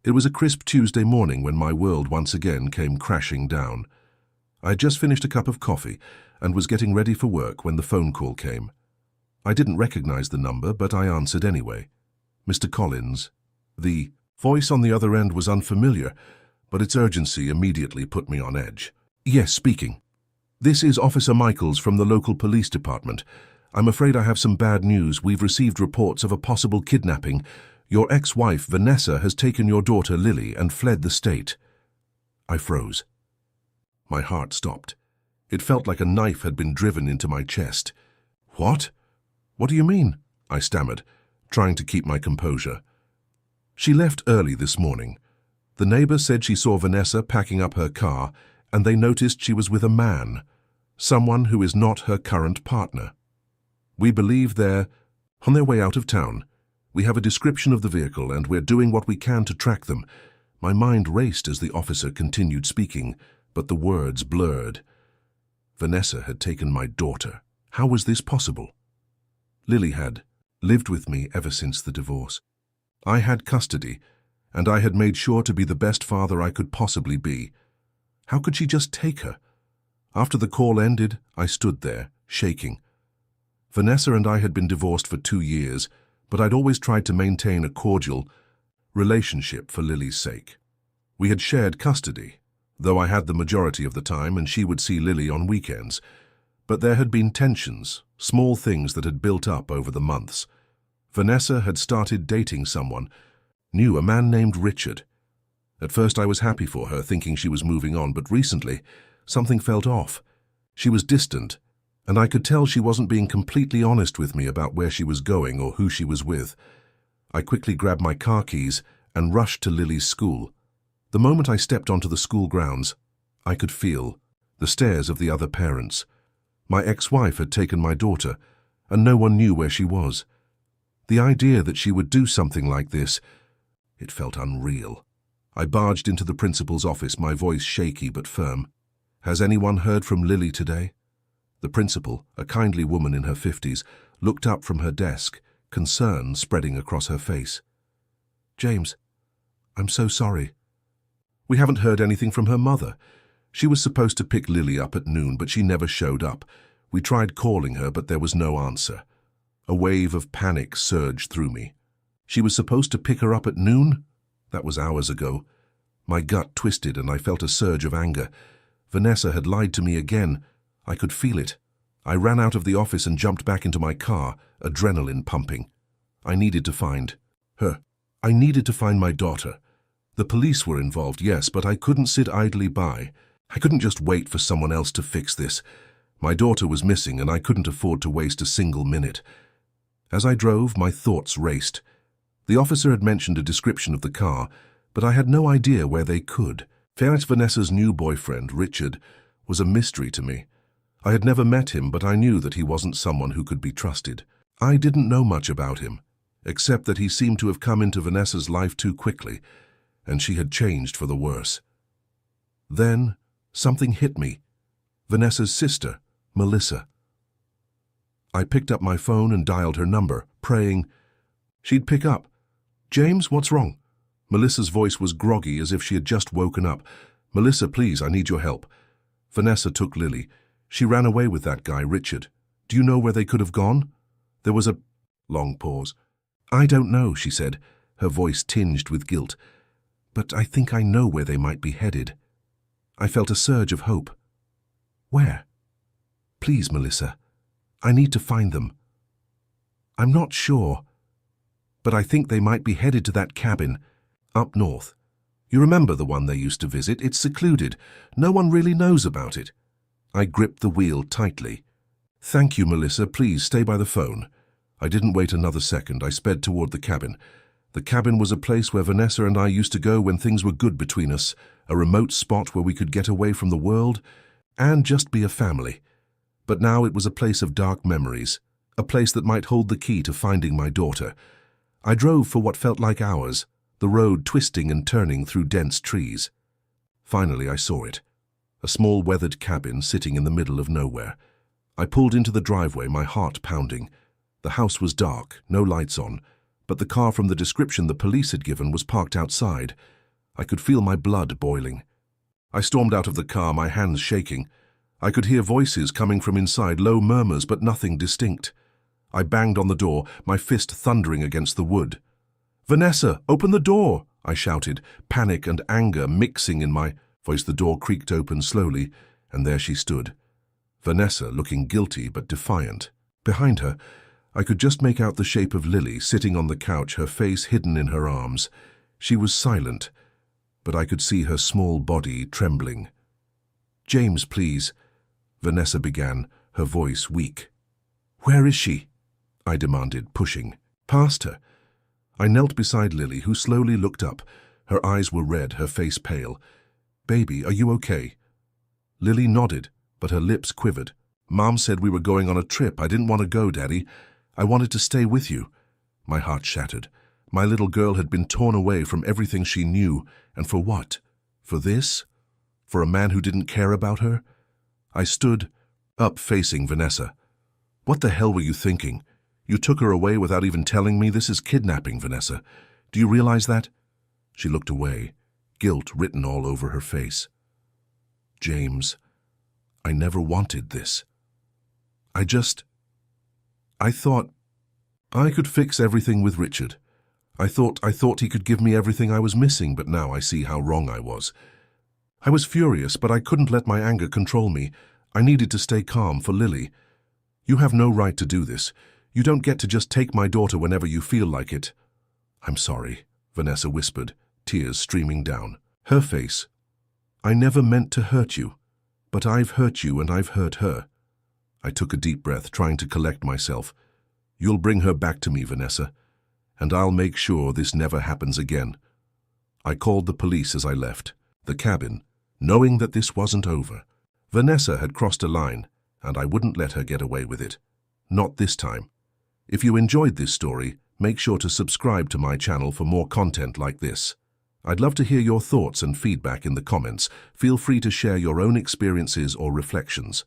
It was a crisp Tuesday morning when my world once again came crashing down. I had just finished a cup of coffee and was getting ready for work when the phone call came. I didn't recognize the number, but I answered anyway. Mr. Collins. The voice on the other end was unfamiliar, but its urgency immediately put me on edge. Yes, speaking. This is Officer Michaels from the local police department. I'm afraid I have some bad news. We've received reports of a possible kidnapping. Your ex-wife, Vanessa, has taken your daughter, Lily, and fled the state. I froze. My heart stopped. It felt like a knife had been driven into my chest. What? What do you mean? I stammered, trying to keep my composure. She left early this morning. The neighbor said she saw Vanessa packing up her car, and they noticed she was with a man, someone who is not her current partner. We believe they're on their way out of town. We have a description of the vehicle, and we're doing what we can to track them. My mind raced as the officer continued speaking, but the words blurred. Vanessa had taken my daughter. How was this possible? Lily had lived with me ever since the divorce. I had custody, and I had made sure to be the best father I could possibly be. How could she just take her? After the call ended, I stood there, shaking. Vanessa and I had been divorced for 2 years, but I'd always tried to maintain a cordial relationship for Lily's sake. We had shared custody, though I had the majority of the time and she would see Lily on weekends. But there had been tensions, small things that had built up over the months. Vanessa had started dating someone, a man named Richard. At first I was happy for her, thinking she was moving on, but recently something felt off. She was distant, and I could tell she wasn't being completely honest with me about where she was going or who she was with. I quickly grabbed my car keys and rushed to Lily's school. The moment I stepped onto the school grounds, I could feel the stares of the other parents. My ex-wife had taken my daughter, and no one knew where she was. The idea that she would do something like this, it felt unreal. I barged into the principal's office, my voice shaky but firm. Has anyone heard from Lily today? The principal, a kindly woman in her 50s, looked up from her desk, concern spreading across her face. James, I'm so sorry. We haven't heard anything from her mother. She was supposed to pick Lily up at noon, but she never showed up. We tried calling her, but there was no answer. A wave of panic surged through me. She was supposed to pick her up at noon? That was hours ago. My gut twisted and I felt a surge of anger. Vanessa had lied to me again. I could feel it. I ran out of the office and jumped back into my car, adrenaline pumping. I needed to find her. I needed to find my daughter. The police were involved, yes, but I couldn't sit idly by. I couldn't just wait for someone else to fix this. My daughter was missing and I couldn't afford to waste a single minute. As I drove, my thoughts raced. The officer had mentioned a description of the car, but I had no idea where they could. Vanessa's new boyfriend, Richard, was a mystery to me. I had never met him, but I knew that he wasn't someone who could be trusted. I didn't know much about him, except that he seemed to have come into Vanessa's life too quickly, and she had changed for the worse. Then, something hit me. Vanessa's sister, Melissa. I picked up my phone and dialed her number, praying she'd pick up. James, what's wrong? Melissa's voice was groggy, as if she had just woken up. Melissa, please, I need your help. Vanessa took Lily. She ran away with that guy, Richard. Do you know where they could have gone? There was a long pause. I don't know, she said, her voice tinged with guilt. But I think I know where they might be headed. I felt a surge of hope. Where? Please, Melissa. I need to find them. I'm not sure, but I think they might be headed to that cabin up north. You remember the one they used to visit? It's secluded. No one really knows about it. I gripped the wheel tightly. Thank you, Melissa. Please stay by the phone. I didn't wait another second. I sped toward the cabin. The cabin was a place where Vanessa and I used to go when things were good between us, a remote spot where we could get away from the world and just be a family. But now it was a place of dark memories, a place that might hold the key to finding my daughter. I drove for what felt like hours, the road twisting and turning through dense trees. Finally, I saw it. A small weathered cabin sitting in the middle of nowhere. I pulled into the driveway, my heart pounding. The house was dark, no lights on, but the car from the description the police had given was parked outside. I could feel my blood boiling. I stormed out of the car, my hands shaking. I could hear voices coming from inside, low murmurs, but nothing distinct. I banged on the door, my fist thundering against the wood. "Vanessa, open the door!" I shouted, panic and anger mixing in my voice. The door creaked open slowly, and there she stood. Vanessa, looking guilty but defiant. Behind her, I could just make out the shape of Lily sitting on the couch, her face hidden in her arms. She was silent, but I could see her small body trembling. "James, please," Vanessa began, her voice weak. "Where is she?" I demanded, pushing past her. I knelt beside Lily, who slowly looked up. Her eyes were red, her face pale. "Baby, are you okay?" Lily nodded, but her lips quivered. "Mom said we were going on a trip. I didn't want to go, Daddy. I wanted to stay with you." My heart shattered. My little girl had been torn away from everything she knew. And for what? For this? For a man who didn't care about her? I stood up, facing Vanessa. "What the hell were you thinking? You took her away without even telling me. This is kidnapping, Vanessa. Do you realize that?" She looked away, guilt written all over her face. "James, I never wanted this. I thought I could fix everything with Richard. I thought he could give me everything I was missing, but now I see how wrong I was. I was furious, but I couldn't let my anger control me. I needed to stay calm for Lily. You have no right to do this. You don't get to just take my daughter whenever you feel like it." "I'm sorry," Vanessa whispered, tears streaming down. Her face. "I never meant to hurt you, but I've hurt you and I've hurt her." I took a deep breath, trying to collect myself. "You'll bring her back to me, Vanessa, and I'll make sure this never happens again." I called the police as I left the cabin, knowing that this wasn't over. Vanessa had crossed a line, and I wouldn't let her get away with it. Not this time. If you enjoyed this story, make sure to subscribe to my channel for more content like this. I'd love to hear your thoughts and feedback in the comments. Feel free to share your own experiences or reflections.